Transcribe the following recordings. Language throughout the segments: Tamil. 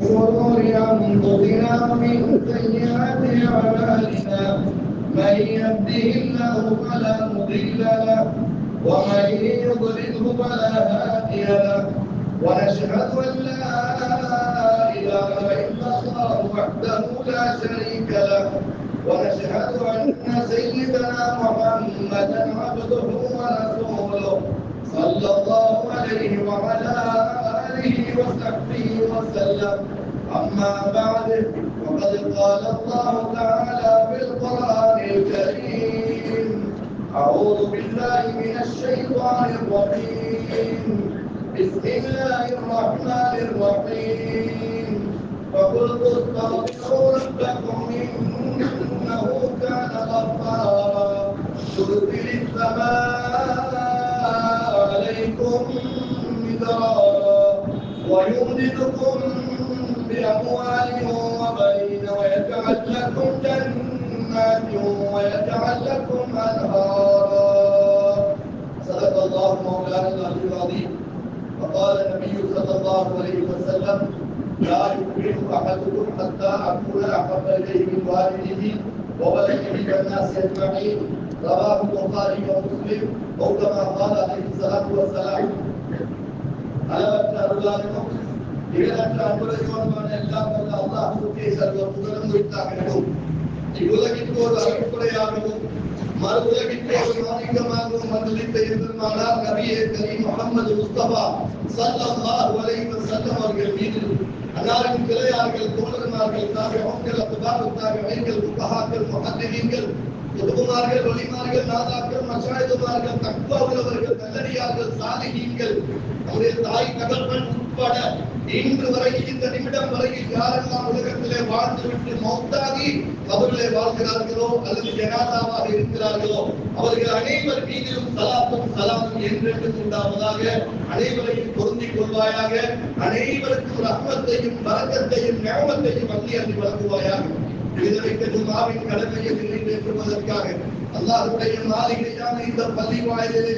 شرور أنفسنا ومن سيئات أعمالنا من يهده الله فلا مضل له ومن يضلله فلا هادي له ونشهد أن لا إله إلا الله وحده لا شريك له ونشهد أن سيدنا محمدا عبده ورسوله صلى الله عليه وعلى آله وصحبه وسلم. أما بعد فقد قال الله تعالى في القرآن الكريم: أعوذ بالله من الشيطان الرجيم. بسم الله الرحمن الرحيم. فقلت استغفروا ربكم إنه كان غفارا يرسل السماء عليكم مدرارا ويمددكم بأموال وبنين ويجعل لكم جنات ويجعل لكم أنهارا. صدق الله مولانا العلي العظيم. وقال النبي صلى الله عليه وسلم: لا يؤمن أحدكم حتى أكون أحب إليه من والده وولده والناس أجمعين. رواه البخاري ومسلم أو كما قال عليه الصلاة والسلام. அளவற்ற அருளாளனும் நிகழற்ற அன்புடையோனுமான எல்லாம் வல்ல அல்லாஹ்வுக்கே சர்வ புகழும் உரித்தாகட்டும். இவ்வுலகிற்கு ஒரு அடிப்படையாகவும் மறு உலகிற்கு ஒரு மாணிக்கமாகவும் வந்துள்ள எம்பெருமானார் நபியே கரீம் முஹம்மது முஸ்தபா ஸல்லல்லாஹு அலைஹி வஸல்லம் அவர்கள் மீது அன்னாரின் கிளையார்கள், தோழர்மார்கள், தாபிஊன்கள், அத்பாஉ தாபிஈன்கள், ஃபுகஹாக்கள், முஹத்திதீன்கள், குதுபுமார்கள், வலிமார்கள், நாதாக்கள், மஷாயிதுமார்கள், தக்வா உள்ளவர்கள், நல்லடியார்கள், சாலிஹீன்கள், நம்முடைய தாய் தகப்பன் உட்பட இன்று வரை இந்த நிமிடம் வரையில் யாரெல்லாம் உலகத்திலே வாழ்ந்துவிட்டு மௌத்தாகி அவர்களே வாழ்கிறார்களோ அல்லது ஜனாதாவாக இருக்கிறார்களோ அவர்கள் அனைவர் மீதிலும் சலாத்தும் சலாமும் என்றென்றும் உண்டாவதாக. அனைவரையும் பொருந்திக் கொள்வாயாக. அனைவருக்கும் ரஹ்மத்தையும் பரக்கத்தையும் நியமத்தையும் அள்ளி அள்ளி வழங்குவாயாக. இதற்கு ஜும்ஆவின் கடமையை நிறைவேற்றுவதற்காக அல்லாஹ்வுடைய மாளிகையான இந்த பள்ளி வாயிலிலே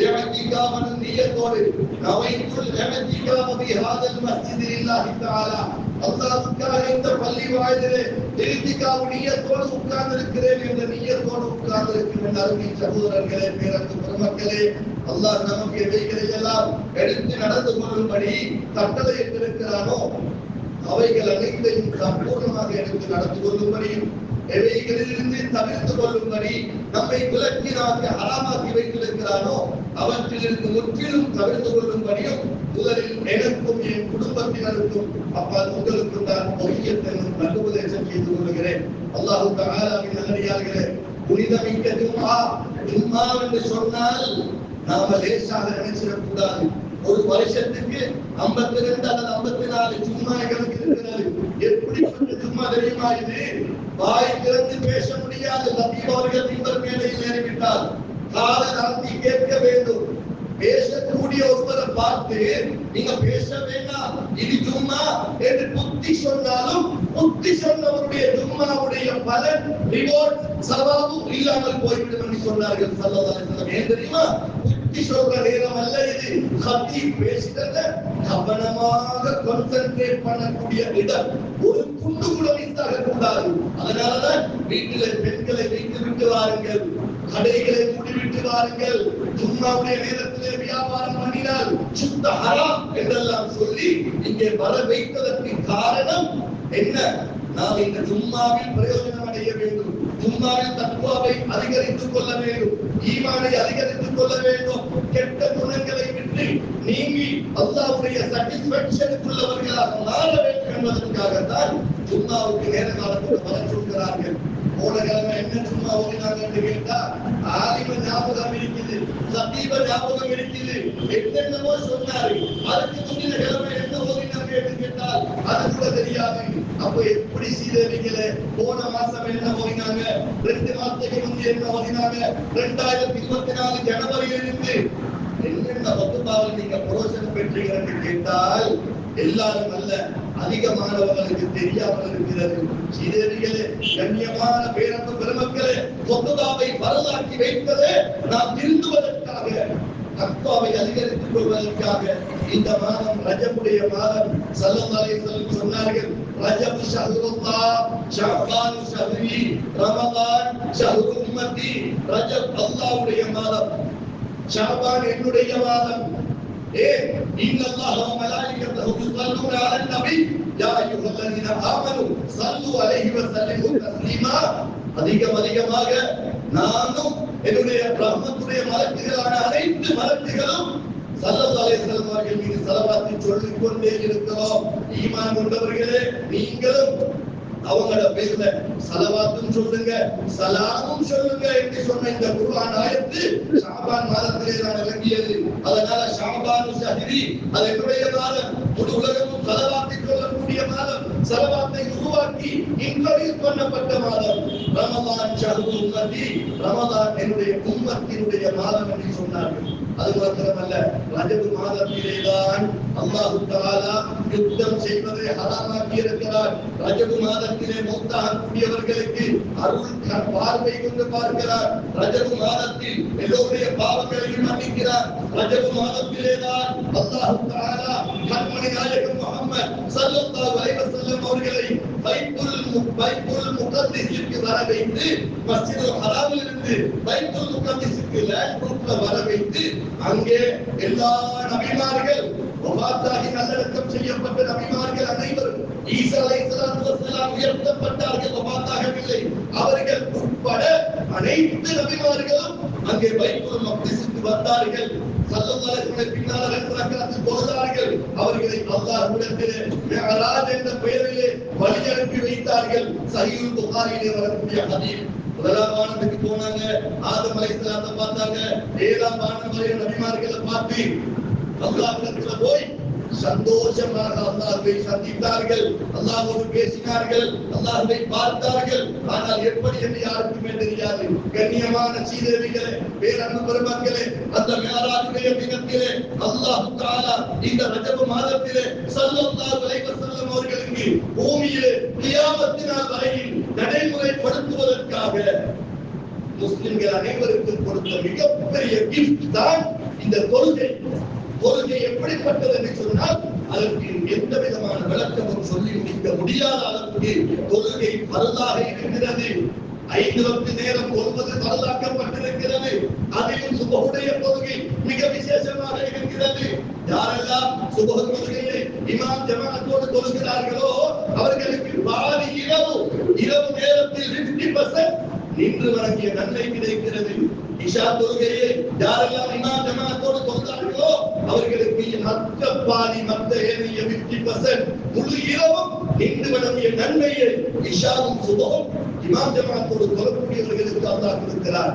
இஅ்திகாஃப் நியத்தோடு நவைத்துல் இஅ்திகாஃப் ஃபி ஹாதல் மஸ்ஜித் லில்லாஹி தஆலா அல்லாஹ்வுக்காக இந்த பள்ளி வாயிலிலே இஅ்திகாஃப் நியத்தோடு உட்கார்ந்திருக்கிறேன் என்ற நியத்தோடு உட்கார்ந்திருக்கிற அருமை சகோதரர்களே, பேரன்பு பெருமக்களே, அல்லாஹ் நமக்கு எவைகளை எல்லாம் எடுத்து நடந்து கொள்ளும்படி கட்டளையிட்டிருக்கிறானோ அவைகள் அனைத்தையும் சம்பூர்ணமாக எடுத்து நடந்து கொள்ளும்படியும் எவைகளிலிருந்து தவிர்த்து கொள்ளும்படி நம்மை விலக்கி நமக்கு ஹராமாக்கி வைத்திருக்கிறானோ அவற்றிலிருந்து முற்றிலும் தவிர்த்து கொள்ளும்படியும் முதலில் எனக்கும் என் குடும்பத்தினருக்கும் அப்பால் உங்களுக்கும் தான் பொய்யத்தனும் நல்ல உபதேசம் செய்து கொள்கிறேன். அல்லாஹ் தஆலாவின் நல்லடியார்களே, புனிதமிக்க ஜும்ஆ என்று சொன்னால் நாம லேசாக நினைச்சிடக் கூடாது. ஒரு வருஷத்துக்கு 52 அல்லது 54 ஜும்மா எங்களுக்கு இருக்கிறது. எப்படிப்பட்ட ஜும்மா தெரியுமா இது? வாய் திறந்து பேச முடியாது. லத்தீப் அவர்கள் மிம்பர் மேடையில் ஏறிவிட்டார். காலை நடத்தி கேட்க வேண்டும். பேசக்கூடிய ஒருவரை பார்த்து நீங்க பேச வேண்டாம், இது ஜும்மா என்று புத்தி சொன்னாலும் புத்தி சொன்னவருடைய ஜும்மாவுடைய பலன் ரிவார்ட் சவாபு இல்லாமல் போய்விடும் என்று சொன்னார்கள் ஸல்லல்லாஹு அலைஹி வஸல்லம். ஏன் தெரியுமா? புத்தி சொல்ற நேரம் அல்ல இது. ஹதீப் பேசுறத கவனமாக கான்சென்ட்ரேட் பண்ணக்கூடிய இடம். ஒரு குண்டு கூட மிஸ் ஆகக்கூடாது. அதனாலதான் வீட்டிலே பெண்களை வைத்து விட்டு வாருங்கள், கடைகளை மூடிவிட்டு வாருங்கள், ஜும்மாவுடைய நேரத்திலே வியாபாரம் பண்ணினால் சுத்த ஹராம் என்றெல்லாம் சொல்லி இங்கே வர வைத்ததற்கு காரணம் என்ன? நாம் இந்த ஜும்மாவில் பிரயோஜனம் அடைய வேண்டும். ஜும்மாவில் தக்வாவை அதிகரித்துக் கொள்ள வேண்டும், ஈமானை அதிகரித்துக் கொள்ள வேண்டும், கெட்ட குணங்களை விட்டு நீங்கி அல்லாஹ்வுடைய சாட்டிஸ்ஃபேக்ஷனுக்குள்ளவர்களாக மாற வேண்டும் என்பதற்காகத்தான் ஜும்மாவுக்கு நேர காலத்தில் வர சொல்கிறார்கள். போன கிழமை என்ன சும்மா ஓடினாங்க என்று கேட்டா ஆலிம ஞாபகம் இருக்குது, சதீப ஞாபகம் இருக்குது, என்னென்னமோ சொன்னாரு. அதுக்கு முந்தின கிழமை என்ன ஓடினாங்க என்று கேட்டால் அது கூட தெரியாது. அப்ப எப்படி சீரழிக்கல? போன மாசம் என்ன ஓடினாங்க, 2 மாசத்துக்கு முந்தைய என்ன ஓடினாங்க, 2024 ஜனவரியிலிருந்து என்னென்ன வகுப்பாவில் நீங்க புரோசனம் பெற்றீங்க என்று கேட்டால் எல்லாரும் அல்ல, அதிகமானவர்களுக்கு தெரியாமல் இருக்கிறது. சீரழிகளே, கண்ணியமான பேரன்பு பெருமக்களே, கொத்துபாவை வரலாற்றி வைத்ததே நாம் திருந்துவதற்காக. தக்வாவை அதிகரித்துக் கொள்வதற்காக இந்த மாதம் ரஜபுடைய மாதம் ஸல்லல்லாஹு அலைஹி வஸல்லம் சொன்னார்கள், ரஜப் ஷஹ்ருல்லாஹ், ஷஅபான் ஷஹ்ரி, ரமதான் ஷஹ்ரு உம்மத்தி. ரஜப் அல்லாஹ்வுடைய மாதம், ஷஅபான் என்னுடைய மாதம். இன்னல்லாஹ வ மலாயிகத்தஹு யுஸல்லூன அலன் நபி யா அய்யுஹல்லதீன ஆமனூ ஸல்லூ அலைஹி வ ஸல்லிமு தஸ்லீமா. அதிகமாக நானும் என்னுடைய ரஹ்மத்துடைய மலக்குகளான அனைத்து மலக்குகளும் ஸல்லல்லாஹு அலைஹி வஸல்லம் அவர்கள் மீது ஸலவாத்தை சொல்லிக் கொண்டே இருக்கிறோம். ஈமான் கொண்டவர்களே, நீங்களும் அவங்களோட பேர்ல ஸலவாத்தும் சொல்லுங்க, சலாமும் சொல்லுங்க என்று சொன்ன இந்த குர்ஆன் ஆயத்து ஷாபான் மாதத்திலே நான் இறங்கியது. அதனால ஷாபான் ஷஹ்ரி, அது என்னுடைய மாதம். முழு உலகமும் ஸலவாத்தை சொல்லக்கூடிய மாதம், ஸலவாத்தை உருவாக்கி இன்ட்ரோடியூஸ் பண்ணப்பட்ட மாதம். ரமதான் ஷஹ்ரு உம்மத்தி, ரமதான் என்னுடைய உம்மத்தினுடைய மாதம் என்று சொன்னார்கள். அது மாத்திரமல்ல, ரஜபு மாதத்திலேதான் அல்லாஹ் தஆலா யுத்தம் செய்வதை ஹராமாக்கி இருக்கிறார். ரஜபு மாதத்திலே மௌத்தாகக்கூடியவர்களுக்கு அருள் பார்வை கொண்டு பார்க்கிறார். ரஜபு மாதத்தில் எல்லோருடைய பாவங்களையும் மன்னிக்கிறார். ரஜபு மாதத்திலேதான் அல்லாஹ் தஆலா கண்மணி நாயகம் முஹம்மது ஸல்லல்லாஹு அலைஹி வஸல்லம் அவர்களை பைத்துல் முகத்திஸிற்கு வர வைத்து, மஸ்ஜிதுல் ஹராமில் இருந்து பைத்துல் முகத்திஸிற்கு லேண்ட் வர வைத்து, அங்கே எல்லா நபிமார்கள் வஃபாத்தாகி நல்லடக்கம் செய்யப்பட்ட நபிமார்கள் அனைவரும், ஈசா அலைஹிஸ்ஸலாத்து வஸ்ஸலாம் உயர்த்தப்பட்டார்கள், வஃபாத்தாகவில்லை, அவர்கள் உட்பட அனைத்து நபிமார்களும் அங்கே பைத்துல் மக்திஸுக்கு வந்தார்கள். ஸல்லல்லாஹு அலைஹி வஸல்லம் பின்னால் 2 ரக்அத் தொழுதார்கள். அவர்களை அல்லாஹ்விடத்திலே மிஅராஜ் என்ற பெயரிலே வழி அனுப்பி வைத்தார்கள். சஹீஹுல் புகாரியிலே வரக்கூடிய ஹதீஸ். முதலாம் வானத்துக்கு போனாங்க, ஆதம் அலைஹிஸ்ஸலாத்தை பார்த்தாங்க. 7ஆம் வானம் வரை நபிமார்களை பார்த்து அல்லாஹ்விடத்திலே போய் சந்தோஷமாக அல்லாஹ்வை சந்தித்தார்கள், அல்லாஹ்வோடு பேசினார்கள், அல்லாஹ்வை பார்த்தார்கள். ஆனால் எப்படி என்று யாருக்குமே தெரியாது. கண்ணியமான சீதேவிகளே, பேரன்பு பெருமக்களே, அந்த மிஅராஜுடைய தினத்திலே அல்லாஹ் தஆலா இந்த ரஜப மாதத்திலே ஸல்லல்லாஹு அலைஹி வஸல்லம் அவர்களுக்கு பூமியிலே கியாமத் நாள் வரையில் நடைமுறைப்படுத்துவதற்காக முஸ்லிம்கள் அனைவருக்கும் கொடுத்த மிகப்பெரிய கிஃப்ட் தான் இந்த தொழுகை. தொழுகை எப்படிப்பட்டது என்று சொன்னால், அதற்கு எந்த விதமான விளக்கமும் சொல்லி முடிக்க முடியாத அளவுக்கு தொழுகை பரலாக இருக்கிறது. 5 வக்து நேரம் தொழுவது பரலாக்கப்பட்டிருக்கிறது. அதிலும் சுபஹுடைய தொழுகை மிக விசேஷமாக இருக்கிறது. யாரெல்லாம் சுபஹ் தொழுகையை இமாம் ஜமாஅத்தோடு தொழுகிறார்களோ அவர்களுக்கு பாதி இரவு நேரத்தில் 50% நின்று வணங்கிய நன்மை கிடைக்கிறது. இஷா தொழுகையை யாரெல்லாம் இமாம் ஜமாஅத்தோடு தொழுகிறார்களோ அவர்களுக்கு மற்ற ஏனைய 50% முழு இரவும் நின்று வணங்கிய நன்மையை இஷாவும் சுபஹும் இமாம் ஜமாஅத்தோடு தொழக்கூடியவர்களுக்கு அல்லாஹ் கொடுக்கிறார்.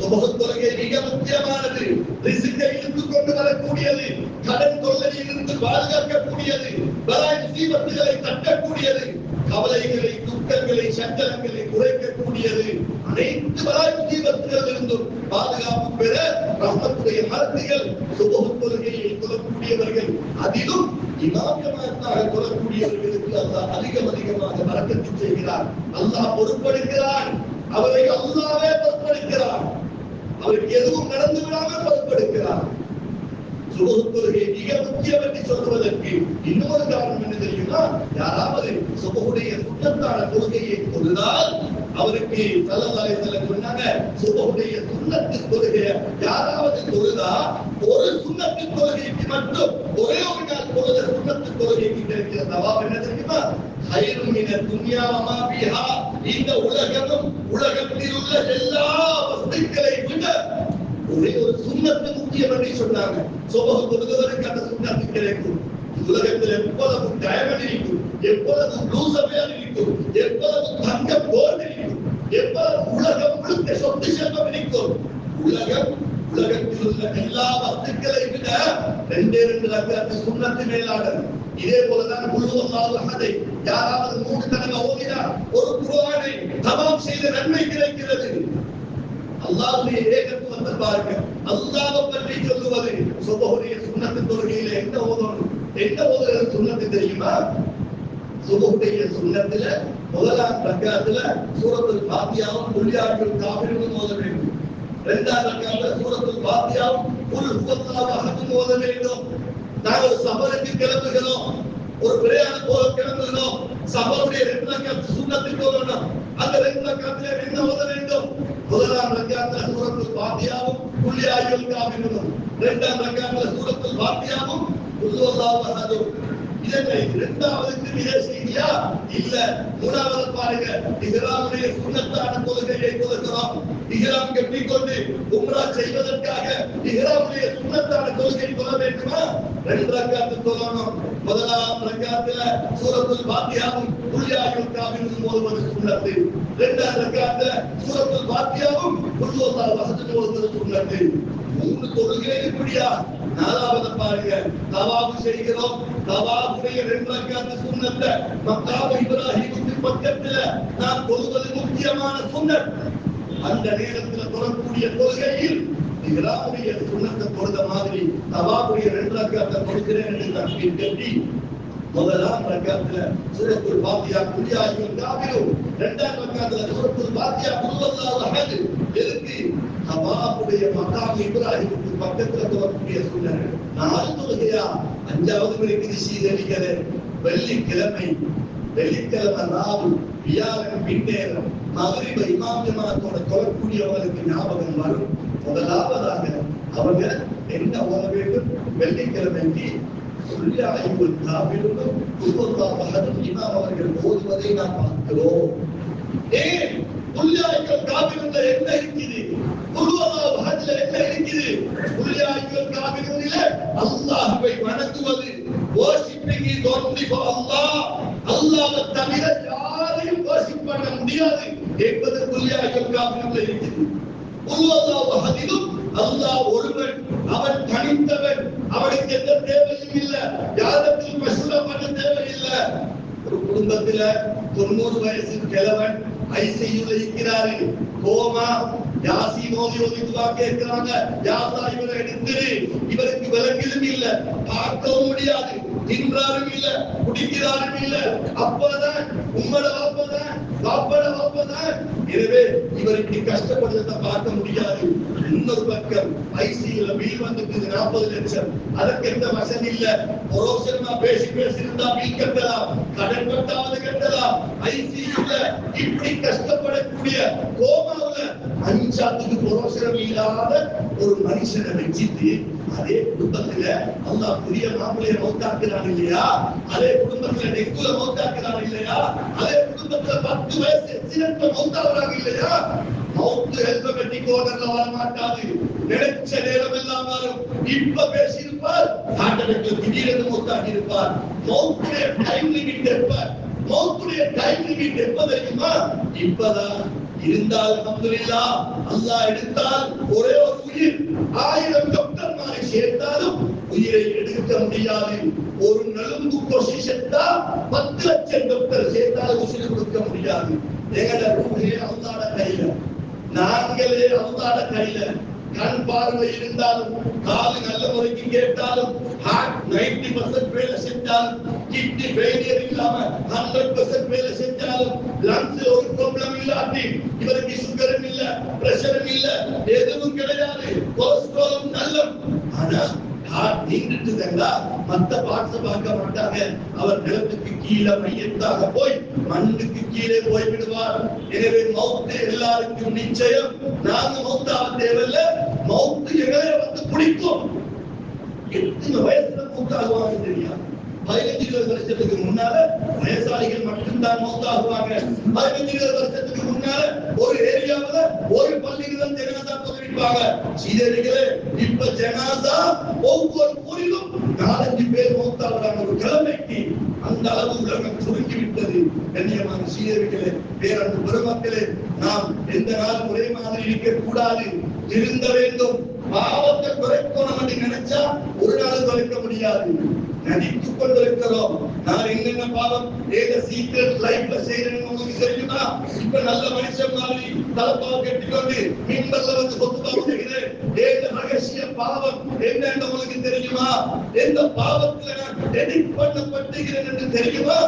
சுபஹ் தொழுகை மிக முக்கியமானது. ரிஸ்கை இழுத்துக் கொண்டு வரக்கூடியது, கடன் தொல்லையிலிருந்து பாதுகாக்கக்கூடியது, பலாய் முசீபத்துகளை தட்டக்கூடியது, கவலைகளை, துக்கங்களை, சஞ்சலங்களை குறைக்கக்கூடியது, அனைத்து பலாய் முசீபத்துகளிலிருந்தும் பாதுகாப்பு பெற ரஹ்மத்துடைய மரத்துகள் சுபஹ் தொழுகையை தொழக்கூடியவர்கள், அதிலும் இமாம் ஜமாஅத்தாக தொழக்கூடியவர்களுக்கு அல்லாஹ் அதிகமாக பரக்கத்து செய்கிறார். அல்லாஹ் பொறுப்பெடுக்கிறான். அவரை அல்லாஹ்வே பொறுப்பெடுக்கிறார். அவருக்கு எதுவும் நடந்து விடாமல் பொறுப்பெடுக்கிறார். சுபஹ் தொழுகை மிக முக்கியம் என்று சொல்வதற்கு இன்னொரு காரணம் என்ன தெரியுமா? யாராவது சுபஹுடைய சுன்னத்தான தொழுகையை தொழுதால் அவருக்கு ஸல்லல்லாஹு அலைஹி வஸல்லம் சொன்னாங்க, சுபஹுடைய சுன்னத்து தொழுகையை யாராவது தொழுதா ஒரு சுன்னத்து தொழுகைக்கு மட்டும் ஒரே ஒரு நாள் தொழுத சுன்னத்து தொழுகைக்கு கிடைக்கிற தவாப் என்ன தெரியுமா? ஹைரும் மின துன்யா வமா ஃபீஹா. இந்த உலகமும் உலகத்தில் உள்ள எல்லா வஸ்துக்களை விட ஒரே ஒரு சுன்னத்து முக்கியம் என்று சொன்னாங்க. சுபஹ் தொழுதவருக்கு அந்த சுன்னத்து கிடைக்கும். உலகத்தில் எப்பொழுது டயமண்ட் இருக்கும், எப்பொழுது ப்ளூ சஃபையர் இருக்கும், எப்பொழுது தங்க கோல்டு இருக்கும், எப்பொழுது உலகம் முழுக்க சொத்து செல்வம் இருக்கும். உலகத்தில் உள்ள எல்லா வஸ்துக்களை விட 2 ரக்அத் சுன்னத்து மேலானது. இதே போலதான் குல்ஹுவல்லாஹு அஹதை யாராவது 3 தடவை ஓதினார் ஒரு குர்ஆனை தமாம் செய்த நன்மை கிடைக்கிறது. அல்லாஹ்வுடைய ஏகத்துவத்தை பாருங்க. அல்லாஹ்வை பற்றி சொல்லுவது சுபஹுடைய சுன்னத்து தொழுகையில என்ன ஓதணும், என்ன ஓதுறது சுன்னத்து தெரியுமா? சுபஹுடைய சுன்னத்துல முதலாம் ரக்அத்துல சூரத்துல் ஃபாத்திஹாவும் குல் யா அய்யுல் காஃபிரூன் ஓத வேண்டும். 2ஆம் ரக்அத்துல சூரத்துல் ஃபாத்திஹாவும் குல் ஹுவல்லாஹு அஹத் ஓத வேண்டும். நாங்கள் சபருக்கு கிளம்புகிறோம், ஒரு பிரயாணம் போல கிளம்புகிறோம், சபருடைய 2 ரக்காத் சுன்னத்துக்கு ஓதணும். அந்த 2 ரக்காத்திலே என்ன ஓத வேண்டும்? முதலாம் ரக்காத்துல சூரத்துல் ஃபாத்திஹாவும் குல் யா அய்யுல் காஃபிரூன், 2ஆம் ரக்காத்துல சூரத்துல் ஃபாத்திஹாவும் குல் ஹுவல்லாஹு அஹத். இதனை 2ஆவதுக்கு மிக செய்தியா இல்ல 3ஆவது பாருங்க, இஹ்ராமுடைய சுன்னத்தான தொழுகையை தொழுகிறோம். இஹ்ராம் கட்டிக்கொண்டு உம்ரா செய்வதற்காக இஹ்ராமுடைய சுன்னத்தான தொழுகை தொழ வேண்டுமா? 2 ரக்காத்து தொழணும். முதலாம் ரக்காத்துல சூரத்துல் ஃபாத்திஹாவும் குல் யா அய்யுல் காஃபிரூன் ஓதுவது சுன்னத்து. 2ஆம் ரக்காத்துல சூரத்துல் ஃபாத்திஹாவும் குல் ஹுவல்லாஹு அஹத் ஓதுவது சுன்னத்து. 3 தொழுகை இப்படியா? 4ஆவது பாருங்க, தவாஃப் செய்கிறோம். தவாஃபுடைய 2 ரக்காத் சுன்னத்தை மக்காம் இப்ராஹீமுக்கு பக்கத்துல நாம் தொழுவது முக்கியமான சுன்னத். அந்த நேரத்தில் தொழக்கூடிய தொழுகையில் இஹ்ராமுடைய சுன்னத்தை தொழுத மாதிரி தவாஃபுடைய 2 ரக்காத்தை தொழுகிறேன் என்று தக்பீர் கட்டி முதலாம் ரக்காத்துல சூரத்துல் ஃபாத்திஹா குல் யா அய்யுல் காஃபிரூன், 2ஆம் ரக்காத்துல சூரத்துல் ஃபாத்திஹா குல் ஹுவல்லாஹு அஹத். எதுக்கு? தவாஃபுடைய மக்காம் இப்ராஹீமுக்கு பக்கத்துல தொழக்கூடிய சுன்னத். 4 தொழுகையா? 5ஆவது இருக்குது சீதளிக்கலை. வெள்ளிக்கிழமை நாள் வியாழன் பின்னேரம் மகரிப இமாம் ஜமாத்தோட தொழக்கூடியவர்களுக்கு ஞாபகம் வரும். முதலாவதாக அவங்க என்ன ஓத வேண்டும்? வெள்ளிக்கிழமைக்கு குல் யா அய்யுல் காஃபிரூன் குல் ஹுவல்லாஹு அஹத் இமாம் அவர்கள் ஓதுவதை நாம் பார்க்கிறோம். ஏன் குல் யா அய்யுல் காஃபிரூன்ல என்ன இருக்குது? குல் ஹுவல்லாஹு அஹத்ல என்ன இருக்குது? குல் யா அய்யுல் காஃபிரூன்ல அல்லாஹ்வை வணங்குவது, worshiping is only for Allah. அல்லாஹ்வை தவிர யாரையும் worship பண்ண முடியாது என்பது குல் யா அய்யுல் காஃபிரூன்ல இருக்குது. குல் ஹுவல்லாஹு அஹதிலும் அல்லாஹ் ஒருவன், அவன் தனித்தவன், அவனுக்கு எந்த தேவையும் இல்லை, யாருக்கும் மசூரா பண்ண தேவையில்லை. ஒரு குடும்பத்துல 90 வயசு கிழவன் ஐசியூல இருக்கிறாரு, கோமா, யாசீன் ஓதி துஆ கேட்கிறாங்க, யா அல்லாஹ் இவரை எடுத்துரு, இவருக்கு விலங்கிலும் இல்ல, பார்க்கவும் முடியாது, தின்றாரும் இல்ல, குடிக்கிறாரும் இல்ல, அப்பதான் உம்மட வாப்பதான் வாப்பட வாப்பதான். எனவே இவருக்கு கஷ்டப்படுறத பார்க்க முடியாது. இன்னொரு பக்கம் ஐசியூல பில் வந்துட்டு 40 லட்சம், அதற்கு எந்த வசதி இல்ல, பரோசமா பேசி இருந்தா பில் கட்டலாம், கடன் பட்டாவது கட்டலாம். ஐசியூல இப்படி கஷ்டப்படக்கூடிய கோமாவுல அஞ்சாத்துக்கு பரோசரம் இல்லாத ஒரு மனுஷனை வச்சிட்டு அதே குடும்பத்துல அல்லாஹ் புதிய மாப்பிள்ளைய மௌத்தாக்குறான் இல்லையா? அதே குடும்பத்துல நெக்குல மௌத்தாக்குறான் இல்லையா? அதே குடும்பத்துல 10 வயசு எக்ஸிடென்ட்ல மௌத்தாக்குறாங்க இல்லையா? மௌத்து ஹெல்மெட்டிக் ஓடர்ல வர மாட்டாது, நினைச்ச நேரம் எல்லாம் வரும். இப்ப பேசியிருப்பார், நாட்டகத்தில் திடீரென்று மௌத்தாக்கி இருப்பார். மௌத்துடைய டைம் லிமிட் இருப்பார். மௌத்துடைய டைம் லிமிட் எப்ப தெரியுமா? இப்பதான். இருந்தால் அல்ஹம்துலில்லாஹ், அல்லாஹ் எடுத்தால் ஒரே ஒரு உயிர், 1000 டாக்டர்மாரை சேர்த்தாலும் உயிரை எடுக்க முடியாது. ஒரு நலும்பு கொசி செத்தா 10 லட்சம் டாக்டர் சேர்த்தாலும் உயிர் கொடுக்க முடியாது. எங்கட ரூஹே அல்லாஹ்ட கையில, நாங்களே அல்லாஹ்ட கையில. கண் பார்வை இருந்தாலும், காது நல்ல முறைக்கு கேட்டாலும், ஹார்ட் 90% வேலை செஞ்சாலும், கிட்னி ஃபெயிலியர் இல்லாம 100% வேலை செஞ்சாலும், லங்ஸ் ஒரு ப்ராப்ளம் இல்லாட்டி, இவருக்கு சுகரும் இல்ல, பிரஷரும் இல்ல, எதுவும் கிடையாது, கொலஸ்ட்ராலும் நல்ல. ஆனா ஹார்ட் நீண்டுட்டுதா, மத்த பார்ட்ஸ் பார்க்க மாட்டாங்க. அவர் நிலத்துக்கு கீழே மையத்தாக போய் மண்ணுக்கு கீழே போய் விடுவார். எனவே மௌத்து எல்லாருக்கும் நிச்சயம். நாங்க மௌத்தாக தேவையில்லை, மௌத்து எங்களை வந்து பிடிக்கும். எத்தனை வயசுல மௌத்தாகுவாங்க தெரியாது. 15-20 வருஷத்துக்கு முன்னால வயசாளிகள் மட்டும்தான் மௌத்தாகுவாங்க. 15-20 வருஷத்துக்கு முன்னால ஒரு ஏரியாவுல ஒரு பள்ளியில ஜனாதா தொழுவிப்பாங்க. சீதரிகளே, இப்ப ஜனாதா ஒவ்வொரு ஊரிலும் 4-5 பேர் மௌத்தாகுறாங்க ஒரு கிழமைக்கு. அந்த அளவு உலகம் சுருங்கி விட்டது. கண்ணியமான சீதரிகளே, பேரன்பு பெருமக்களே, நாம் எந்த நாள் ஒரே மாதிரி இருக்க கூடாது, திருந்த வேண்டும். பாவத்தை குறைக்கணும் என்று நினைச்சா ஒரு நாள் குறைக்க முடியாது. நடித்துக் கொண்டிருக்கிறோம். நான் என்னென்ன பாவம் ஏக சீக்ரெட் லைஃப்ல செய்யறேன்னு உங்களுக்கு தெரியுமா? இப்ப நல்ல மனுஷன் மாதிரி தலப்பாவை கட்டிக்கொண்டு மின்பல்ல வந்து சொத்துப்பாவை செய்கிறேன், இந்த ரகசிய பாவம் என்ன உங்களுக்கு தெரியுமா? எந்த பாவத்துல நான் எடிட் பண்ணப்பட்டுகிறேன் என்று தெரியுமா?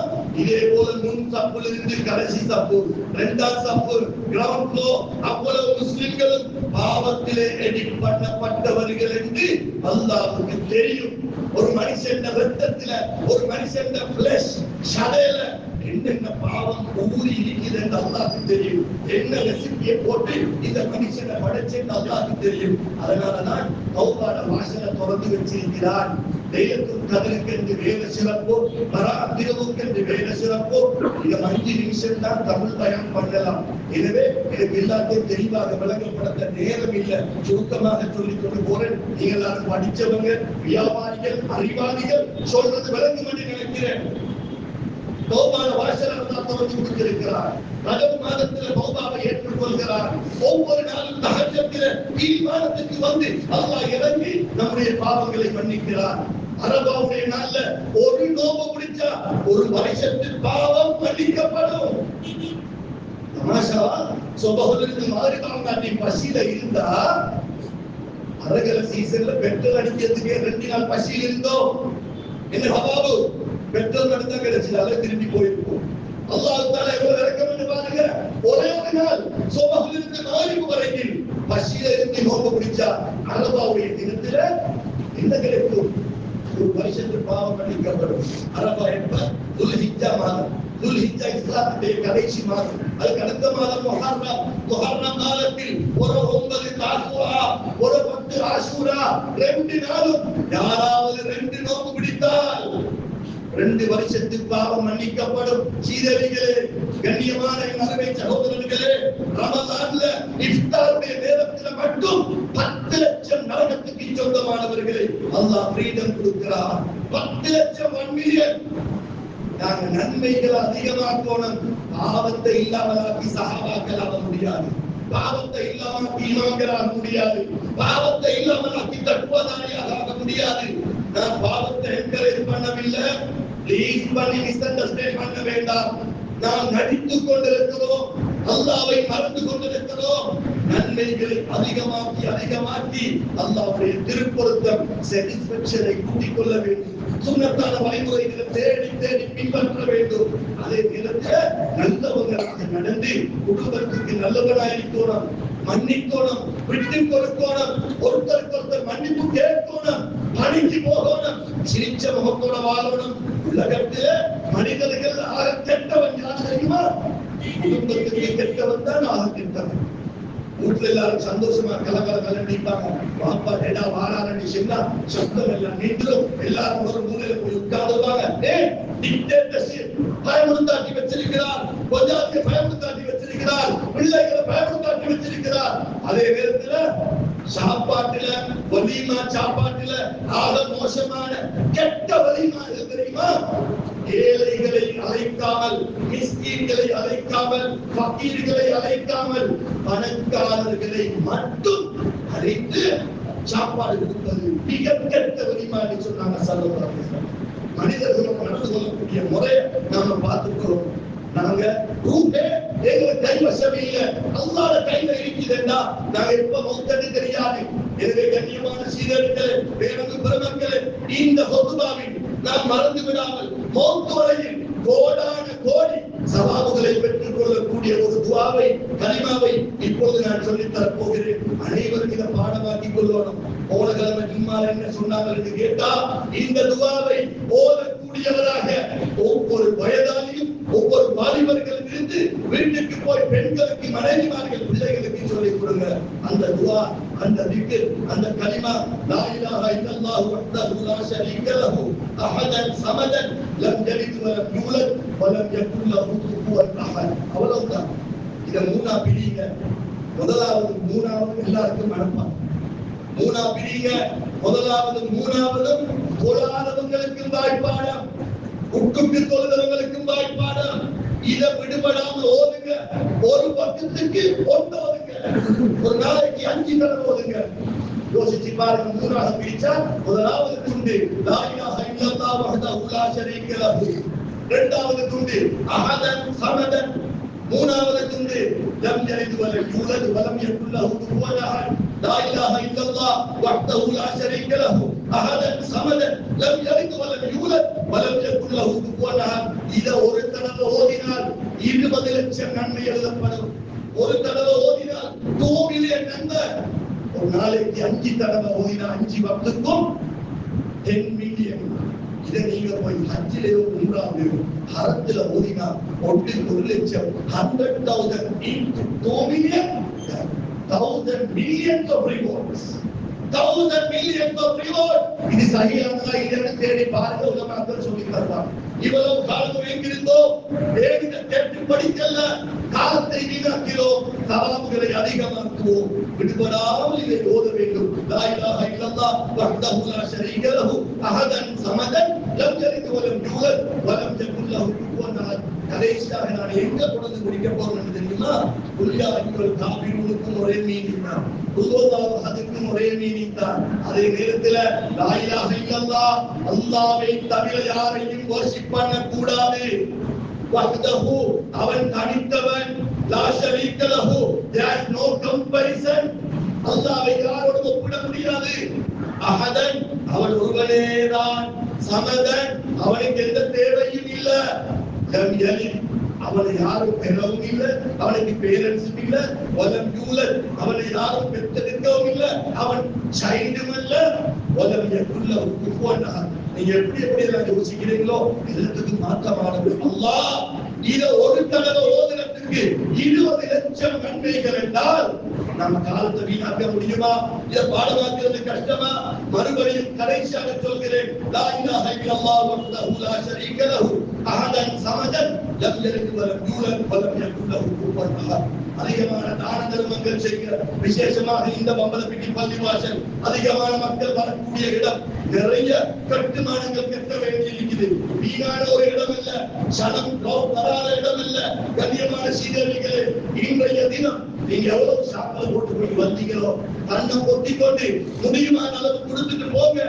இதே போல முன் சப்புல இருந்து கடைசி சப்பு, இரண்டாம் சப்பு, கிரவுண்ட் ஃப்ளோர் அவ்வளவு முஸ்லிம்களும் பாவத்திலே எடிட் பண்ணப்பட்டவர்கள் என்று அல்லாஹ்வுக்கு தெரியும். ஒரு மனுஷன் ரத்தத்துல, ஒரு மனுஷன் பிளஷ் சதையில என்னென்ன பாவம் ஊறி இருக்குது என்று அல்லாஹ்வுக்கு தெரியும். என்ன ரெசிபியை போட்டு இந்த மனுஷனை படைச்சேன்னு அல்லாஹ்வுக்கு தெரியும். அதனாலதான் தௌபாட வாசலை திறந்து வச்சிருக்கிறான். லைலத்துல் கத்ருக்கு என்று வேத சிறப்போ, பராத்திரவுக்கு என்று வேத சிறப்போ, இந்த 5 நிமிஷம் தான் தமிழ் பயம் பண்ணலாம். எனவே எனக்கு எல்லாத்தையும் தெளிவாக விளங்கப்படுத்த நேரம் இல்லை. சுருக்கமாக சொல்லிக் கொண்டு போறேன். நீங்க எல்லாரும் படிச்சவங்க, வியாபாரிகள், அறிவாளிகள், சொல்றது விளங்கும் என்று நினைக்கிறேன். தௌபான வாசலை அல்லாஹ் திறந்து கொடுத்திருக்கிறார். ரஜப் மாதத்தில் தௌபாவை ஏற்றுக்கொள்கிறார். ஒவ்வொரு நாளும் தஹஜ்ஜுதிலே ஈமானத்துக்கு வந்து அல்லாஹ் இறங்கி நம்முடைய பாவங்களை மன்னிக்கிறார். அரபாவுடைய நாள்ல ஒரு நோம்பு முடிச்சா ஒரு வருஷத்து பாவம் மன்னிக்கப்படும். தமாஷா, சுபஹுலிருந்து மாரிபாவம் காட்டி பசியில இருந்தா அரகல சீசன்ல பெட்ரோல் அடிக்கிறதுக்கே 2 நாள் பசியில் இருந்தோம். என்ன ஹபாபு, பெட்ரோல் எடுத்தா கிடைச்சதால திரும்பி போயிருக்கும். அல்லாஹ் தஆலா எவ்வளவு இரக்கம் என்று பாருங்க. ஒரே ஒரு நாள் சுபஹுலிருந்து மாரிபு வரைக்கும் பசியில இருந்து நோம்பு முடிச்சா அரபாவுடைய தினத்துல என்ன கிடைக்கும்? ஒரு வருஷத்து பாவம் மன்னிக்கப்படும். அரபா என்ப துல்ஹிஜ்ஜா மாதம். துல்ஹிஜ்ஜா இஸ்லாமுடைய கடைசி மாதம். அதுக்கு அடுத்த மாதம் முஹர்ரம். முஹர்ரம் மாதத்தில் ஒரு 9 தாசுஆ, ஒரு 10 ஆஷூரா, 2 நாளும் யாராவது 2 நோன்பு பிடித்தால் 2 வருஷத்து பாவம் மன்னிக்கப்படும். சீதவிகளே, கண்ணியமான அருமை சகோதரர்களே, ரமலான்ல இஃப்தாருடைய நேரத்தில் மட்டும் 10 லட்சம் நரகத்துக்கு சொந்தமானவர்களை அல்லாஹ் ஃப்ரீடம் கொடுக்கிறார். 10 லட்சம் 1 மில்லியன். நாங்க நன்மைகளை அதிகமாக்கணும். பாவத்தை இல்லாமலாக்கி சஹாபாக்கள் ஆக முடியாது. பாவத்தை இல்லாமலாக்கி இமாம்கள் ஆக முடியாது. பாவத்தை இல்லாமலாக்கி தக்வாதாரியாக ஆக முடியாது. நான் பாவத்தை என்கரேஜ் பண்ணவில்லை. ப்ளீஸ் பண்ணி மிஸ் அண்டர்ஸ்டாண்ட் பண்ண வேண்டாம். நாம் நடித்துக் கொண்டிருக்கிறோம், அல்லாஹ்வை மறந்து கொண்டிருக்கிறோம். நன்மைகளை அதிகமாக்கி அல்லாஹ்வுடைய திருப்பொருத்தம் சாட்டிஸ்ஃபேக்ஷனை கூட்டிக் கொள்ள வேண்டும். சுன்னத்தான வழிமுறைகளை தேடி பின்பற்ற வேண்டும். அதே நேரத்தில் நல்லவங்களாக நடந்து குடும்பத்துக்கு நல்லவனாயிருக்கணும், மன்னிக்கணும், விட்டு கொடுக்கணும், ஒருத்தருக்கு மன்னிப்பு கேட்கணும், பணிக்கு போகணும், சிரிச்ச முகத்தோட வாழணும். உலகத்தில மனிதர்கள் ஆக கெட்டவன் யார் தெரியுமா? குடும்பத்துக்கு கெட்டவன் தான் ஆக கெட்டவன். வீட்டுல எல்லாரும் சந்தோஷமா கலகல நிற்பாங்க. பாப்பா டேடா வாரான்னு சொன்னா சத்தம் எல்லாம் நின்றும் எல்லாரும் ஒரு மூலையில போய் உட்கார்ந்துருவாங்க. பயமுறுத்தாட்டி வச்சிருக்கிறார், கொஞ்சாதியை பயமுறுத்தாட்டி வச்சிருக்கிறார், பிள்ளைகளை பயமுறுத்தாட்டி வச்சிருக்கிறார். அதே நேரத்துல சாப்பாட்டுல, வலிமா சாப்பாட்டுல ஆக மோசமான கெட்ட வலிமா தெரியுமா? ஏழைகளை அழைக்காமல், மிஸ்கீன்களை அழைக்காமல், ஃபகீர்களை அழைக்காமல், பணக்காரர்களை மட்டும் அழைத்து சாப்பாடு கொடுப்பது மிக கெட்ட வலிமா என்று சொன்னாங்க ஸல்லல்லாஹு அலைஹி வஸல்லம். மனிதர்களும் நடந்து கொள்ளக்கூடிய முறையை நாம பார்த்துக்கிறோம். நாங்க ரூபே எங்க கைவசம் இல்ல, அல்லாஹ்வுடைய கையில இருக்குதுன்னா நாங்க எப்ப மௌத்தன்னு தெரியாது. எனவே கண்ணியமான சீடர்களே, வேறொரு பெருமக்களே, இந்த ஹுத்பாவில் நாம் மறந்து விடாமல் மௌத் வரையில் கோடான கோடி சவாபுகளை பெற்றுக் கொள்ளக்கூடிய ஒரு துஆவை, கலிமாவை இப்பொழுது நான் சொல்லித் தரப் போகிறேன். அனைவரும் இதை பாடமாக்கிக் கொள்ளணும். போன கிழமை ஜும்மால என்ன சொன்னாங்க என்று கேட்டா, இந்த துஆவை ஓதக்கூடியவராக ஒவ்வொரு வயதாளியும், ஒவ்வொரு வாலிபர்களும் இருந்து வீட்டுக்கு போய் பெண்களுக்கு, மனைவிமார்கள், பிள்ளைகளுக்கு சொல்லிக் கொடுங்க. அந்த துஆ, அந்த திக்ர், அந்த கலிமா, லா இலாஹா இல்லல்லாஹு வஹ்தஹு லா ஷரீக லஹு அஹதன் ஸமதன் லம் யலித் வலம் யூலத் வலம் யகுல் லஹு குஃபுவன் அஹத். அவ்வளவுதான். இத மூணா பிடிங்க. முதலாவது மூணாவது எல்லாருக்கும் அனுப்பாங்க. மூணா பிடிங்க. முதலாவது மூணாவதும் தொழாதவங்களுக்கும் வாய்ப்பாடம், உட்குட்டு தொழுதவங்களுக்கும் வாய்ப்பாடம். இதை விடுபடாமல் ஓதுங்க. ஒரு பக்கத்துக்கு 1 ஓதுங்க. ஒரு நாளைக்கு 5 தடவை ஓதுங்க. யோசிச்சு பாருங்க. மூணாக பிரிச்சா முதலாவது துண்டு லா இலாஹா இல்லல்லாஹு வஹ்தஹு லா ஷரீக லஹு, இரண்டாவது துண்டு அஹதன் ஸமதன், மூணாவது துண்டு லம் யலித் வலம் யூலத் வலம் யகுல் லஹு குஃபுவன் அஹத். லா இலாஹ இல்லல்லாஹ் வஹ்தஹு லா ஷரீக லஹு அஹதன் ஸமதன் லம் யலித் வ லம் யூலத் வ லம் யகுல் லஹு குஃபுவன் அஹத். இத ஒரு தடவை ஓதினால் 20 லட்சம் நன்மை எழுதப்படும். ஒரு தடவை ஓதினால் 2 மில்லியன் நன்மை. ஒரு நாளைக்கு 5 தடவை ஓதினா 5 வக்துக்கும் 10 மில்லியன். இதை நீங்க போய் ஹஜ்ஜிலேயோ உம்ராவிலேயோ ஹரத்துல ஓதினா 1 லட்சம் 100,000 into 2 million 1,000 millions of rewards. 1,000 millions of reward. இது சரியானதா இல்லைன்னு தேடி பாருங்க. உலமாக்கள் சொல்லி தருவாங்க. இவ்வளவு காலம் எங்கிருந்தோம் வேதித கேட்டு படிக்கல, காலத்தை வீணாக்கிறோம், தவறுகளை அதிகமாக்குவோம். விடுபடாமல் இதை ஓத வேண்டும். லா இலாஹ இல்லல்லாஹ் வஹ்தஹு லா ஷரீக லஹு அஹதன் ஸமதன் லம் யலித் வ லம் யூலத் வ லம் யகுல் லஹு குஃபுவன் அஹத். கடைசியாக நான் எங்க கொண்டு முடிக்க போறேன்னு தெரியுமா? குல்யா அய்யுல் காஃபிரூனுக்கும் ஒரே மீனிங் தான், குல்ஹுவல்லாஹு அஹதுக்கும் ஒரே மீனிங் தான். அதே நேரத்தில் லா இலாஹ இல்லல்லாஹ் அல்லாஹ்வை தவிர யாரையும் வர்ஷிப் பண்ண கூடாது. வஹ்தஹு அவன் தனித்தவன், லா ஷரீக லஹு there is no comparison. அல்லாஹ்வை யாரோடும் ஒப்பிட முடியாது. அஹதன் அவன் ஒருவனேதான், சமதன் அவனுக்கு எந்த தேவையும் இல்லை, லம் யலித் அவனை யாரும் பெறவும் இல்லை, அவனுக்கு பேரன்ஸும் இல்லை, வலம் யூலத் அவனை யாரும் பெற்றெடுக்கவும் இல்லை, அவன் சைல்டும் அல்ல, வலம் யகுல் லஹு குஃபுவன் அஹத். நீங்க எப்படி எல்லாம் யோசிக்கிறீங்களோ எல்லாத்துக்கும் மாற்றமானது அல்லாஹ். இத ஒரு தடவை ஓதுறதுக்கு 20 லட்சம் நன்மைகள் என்றால் நம்ம காலத்தை வீணாக்க முடியுமா? இதை பாடமாக்குறது கஷ்டமா? மறுபடியும் கடைசியாக சொல்கிறேன். லா இலாஹ இல்லல்லாஹ் வஹ்தஹு லா ஷரீக லஹு அஹதன் ஸமதன் லம் யலித் வ லம் யூலத் வ லம் யகுல் லஹு குஃபுவன் அஹத். அதிகமான தான தர்மங்கள் செய்கிற, விசேஷமாக இந்த பம்பலப்பிட்டி பள்ளிவாசல் அதிகமான மக்கள் வரக்கூடிய இடம், நிறைய கட்டுமானங்கள் கட்ட வேண்டியிருக்குது. வீணான ஒரு இடம் இல்ல, சனம் வராத இடம் இல்ல. கண்ணியமான சீதவிகளே, இன்றைய தினம் நீங்க எவ்வளவு சாப்பாடு போட்டு போய் வந்தீங்களோ கண்ணை பொத்திக்கொண்டு முடியுமான அளவு கொடுத்துட்டு போங்க.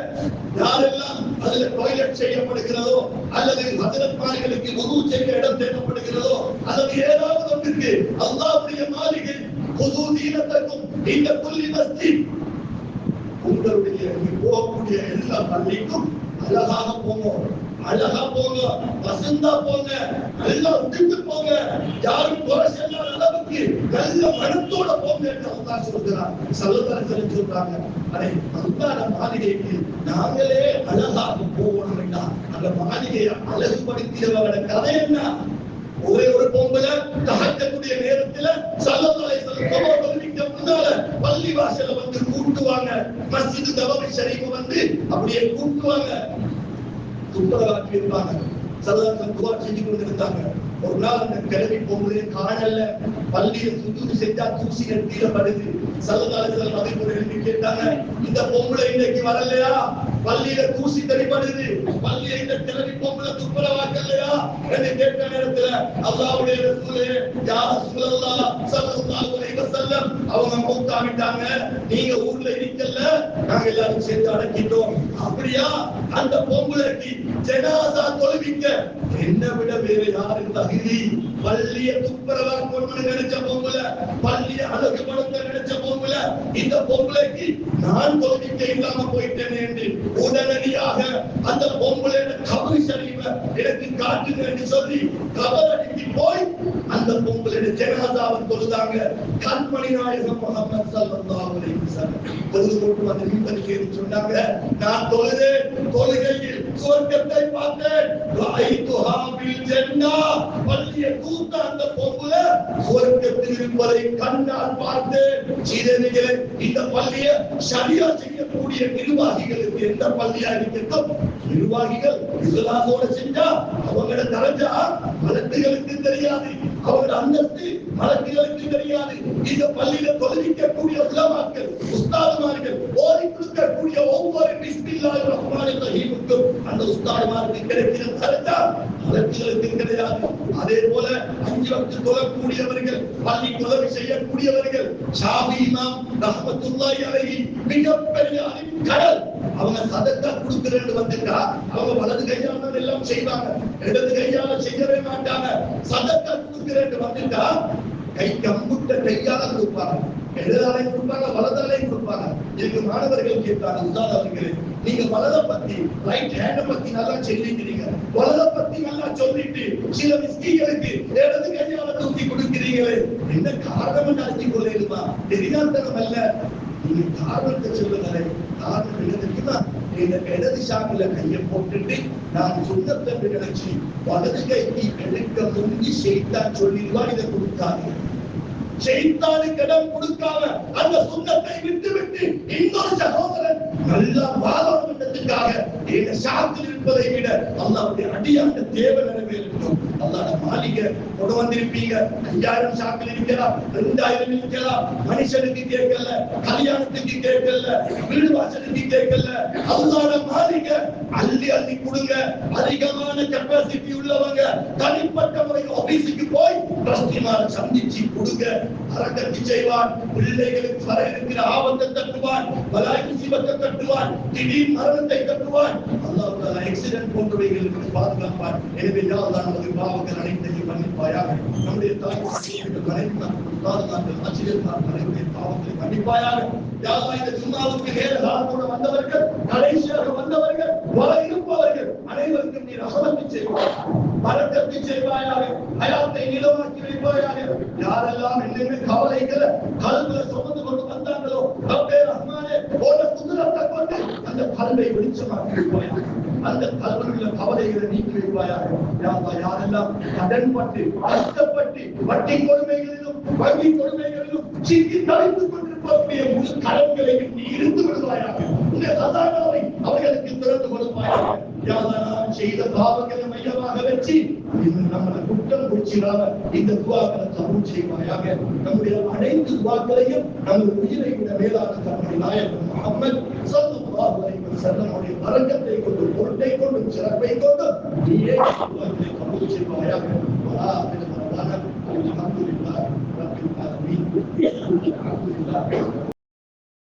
யாரெல்லாம் அதுல டாய்லெட் செய்யப்படுகிறதோ அல்லது ஹஜரத்மார்களுக்கு வுது செய்ய இடம் தேவைப்படுகிறதோ அல்லது ஏதாவது ஒன்றுக்கு அல்லாஹ்வுடைய மாளிகை வுது தீனத்துக்கும் இந்த குல்லி மஸ்ஜித் உங்களுடைய போகக்கூடிய எல்லா பள்ளிக்கும் அழகாக போங்க, அழகா போங்க, வசந்தா போங்க, நல்லா உடுத்து போங்க, யாரும் குறை சொல்லாத அளவுக்கு நல்ல மனத்தோட போங்க என்று அல்லாஹ் சொல்கிறார். ஸல்லல்லாஹு சொல்றாங்க. அடே அல்லாஹ்வுடைய மாளிகைக்கு நாங்களே அழகாக போகணும் என்றா அந்த மாளிகையை அழகுபடுத்தியவரோட கதை என்ன? ஒரே ஒரு பொம்பளை தஹஜ்ஜுடைய நேரத்துல ஸல்லல்லாஹு அலைஹி வஸல்லம் முன்னால பள்ளி வாசல்ல வந்து கூட்டுவாங்க. மஸ்ஜித் நபவி ஷரீஃப் வந்து அப்படியே கூட்டுவாங்க, துப்புரவாக்கி இருப்பாங்க. ஸல்லல்லாஹு துஆ செஞ்சு கொண்டிருந்தாங்க. ஒரு நாள் அந்த கிழவி பொம்பளை காணல, பள்ளியை சுத்தம் செஞ்சா தூசி கீழே படுது. ஸல்லல்லாஹு அலைஹி வஸல்லம் அதை எழுப்பி கேட்டாங்க, இந்த பொம்பளை இன்னைக்கு வரலையா? பள்ளியில தூசி தெரிபடுது, பள்ளியை இந்த கிழவி பொம்பளை துப்புரவாக்கலையா என்று கேட்ட நேரத்துல அல்லாஹ்வுடைய ரசூலே யா ரசூலல்லாஹ் ஸல்லல்லாஹு அலைஹி வஸல்லம் அவங்க மௌத்தாவிட்டாங்க, நீங்க ஊர்ல இருக்கல, நாங்க எல்லாரும் சேர்த்து அடக்கிட்டோம். அப்படியா? அந்த பொம்பளைக்கு ஜனாஸா தொழுவிக்க என்ன விட வேற யாரு தகுதி? பள்ளியை துப்புரவாக்கணும்னு நினைச்ச பொம்பளை, பள்ளியை அழகுபடுத்த நினைச்ச பொம்பளை, இந்த பொம்பளைக்கு நான் தொழுவிக்க இல்லாம போயிட்டேன் என்று உடனடியாக அந்த பொம்பளையோட கபர் ஷரீஃபை எனக்கு காட்டுங்க என்று சொல்லி கபர் அடிக்கி போய் அந்த பொம்பளையோட ஜனாஸாவை தொழுதாங்க. கண்மணி நாயகம் முஹம்மது ஸல்லல்லாஹு அலைஹி வஸல்லம் தொழுது போட்டு வந்து வீட்டுக்கு ஏறி சொன்னாங்க, நான் தொழுதேன், தொழுகையில் சுவர்க்கத்தை பார்த்தேன். ரஅய்துஹா பில் ஜன்னah. பள்ளியை தூத்த அந்த பொம்பளை சுவர்க்கத்தில் இருப்பதை கண்ணால் பார்த்தேன். சீதனிகளே, இந்த பள்ளியை சரியா செய்யக்கூடிய நிர்வாகிகளுக்கு எந்த பள்ளியா இருக்கட்டும், நிர்வாகிகள் இஸ்லாமோட செஞ்சா அவங்களோட தரஜா மலக்குகளுக்கு தெரியாது, அவங்களோட அந்தஸ்து மலக்குகளுக்கு தெரியாது. இந்த பள்ளியில தொழுவிக்கக்கூடிய உலமாக்கள், உஸ்தாதுமார்கள், ஓதி கொடுக்கக்கூடிய ஒவ்வொரு பிஸ்மில்லாஹிர் ரஹ்மானிர் ரஹீமுக்கும் அந்த உஸ்தாதுமாருக்கு கிடைக்கிற தரஜா மலக்குகளுக்கு கிடையாது. அதே போல 5 வக்த் தொழக்கூடியவர்கள், பள்ளி உதவி செய்யக்கூடியவர்கள், ஷாஃபி இமாம் ரஹ்மத்துல்லாஹி அலைஹி மிகப்பெரிய கடல். அவங்க சதக்கா கொடுக்கிறேன்னு வந்துட்டா அவங்க வலது கையால எல்லாம் செய்வாங்க, இடது கையால செய்யவே மாட்டாங்க. சதக்கா கொடுக்கிறேன்னு வந்துட்டா கைக்கு அம்புட்ட கையால கொடுப்பாங்க, இடதாலையும் கொடுப்பாங்க, வலதாலையும் கொடுப்பாங்க. இதுக்கு மாணவர்கள் கேட்டாங்க, உஸ்தாத் அவர்களே, நீங்க வலத பத்தி ரைட் ஹேண்ட பத்தி நல்லா சொல்லிக்கிறீங்க, வலத பத்தி நல்லா சொல்லிட்டு சில மிஸ்கிகளுக்கு இடது கையால தூக்கி கொடுக்கிறீங்களே, என்ன காரணம் நடத்தி கொள்ளையுமா? தெரியாதனம் அல்ல, நீங்க காரணத்தை சொல்லுங்களே. காரணம் என்ன தெரியுமா? இந்த இடது சாமியில கையை போட்டுட்டு நான் சுண்ணத்தை நினைச்சு வலது கைக்கு எடுக்க முந்தி செய்தான் சொல்லிடுவா, இதை கொடுக்காது. செய்தானுக்கு இடம் கொடுக்காம அந்த சுண்ணத்தை விட்டு விட்டு இன்னொரு சகோதரன் நல்லா வாழணுன்றதுக்காக இந்த சாத்தில் இருப்பதை விட அல்லாஹ்வுடைய அடியாண்ட தேவை நிறைவேறட்டும். அல்லாஹ் மாளிகை கொண்டு வந்திருப்பீங்க, 5000 சாக்கில் இருக்கலாம், 2000 இருக்கலாம், மனுஷனுக்கு கேட்கல, கல்யாணத்துக்கு கேட்கல, வீடு வாசலுக்கு கேட்கல. அல்லாஹ் மாளிகை அள்ளி அள்ளி கொடுங்க. அதிகமான கெப்பாசிட்டி உள்ளவங்க தனிப்பட்ட முறையில் ஆபீஸுக்கு போய் ட்ரஸ்டிமாரை சந்திச்சு கொடுங்க. அரக்கத்தை செய்வான், பிள்ளைகளுக்கு வர இருக்கிற ஆபத்தை தட்டுவான், பலாய் முசீபத்தை தட்டுவான், திடீர் மரணத்தை தட்டுவான். அல்லாஹ் தஆலா ஆக்சிடென்ட் போன்றவைகளுக்கு பாதுகாப்பான். எனவே யா அல்லாஹ் நமது பாவங்கள் அனைத்தையும் மன்னிப்பாயாக. நம்முடைய தாய்மார்களுடைய பாதுகாப்பு ஆசிரியர்கள் அனைவருடைய பாவங்களை மன்னிப்பாயாக. யா அல்லாஹ் இந்த ஜும்மாவுக்கு நேர காலத்தோடு வந்தவர்கள், கடைசியாக வந்தவர்கள், வர இருப்பவர்கள் அனைவருக்கும் நீ ரஹமத்து செய்வாய், பரக்கத்து செய்வாயாக, ஹயாத்தை நிலவாக்கி வைப்பாயாக. யாரெல்லாம் என்னென்ன கவலைகளை கல்வில சுமந்து கொண்டு வந்தாங்களோ ரப்பே ரஹ்மானே போல குதிரத்தை கொண்டு அந்த கல்வை வெளிச்சமாக்கி வைப்பாயாக, அந்த கல்வில கவலைகளை நீக்கி வைப்பாயாக. யா அல்லாஹ் யாரெல்லாம் கடன்பட்டு கஷ்டப்பட்டு வட்டி கொடுமைகளிலும் வங்கி கொடுமைகளிலும் சிக்கி தவித்துக் கொண்டிருப்பவருடைய முழு கடன்களையும் நீ இருந்து விடுவாயாக. இந்த கதாநாவை அவர்களுக்கு திறந்து கொடுப்பாயாக. யா அல்லாஹ் நாம் செய்த பாவங்களை மையமாக வச்சு நம்மளை குற்றம் குறிச்சிடாம இந்த துவாக்களை கபூல் செய்வாயாக. நம்முடைய அனைத்து துவாக்களையும் நமது உயிரை விட மேலான நம்முடைய நாயகன் முஹம்மது ஸல்லல்லாஹு அலைஹி வஸல்லம் உடைய பரக்கத்தை கொண்டு, பொருட்டை கொண்டு, சிறப்பை கொண்டு நீயே துவாக்களை கபூல் செய்வாயாக. அல்ஹம்துலில்லாஹ் ரப்பில் ஆலமீன்.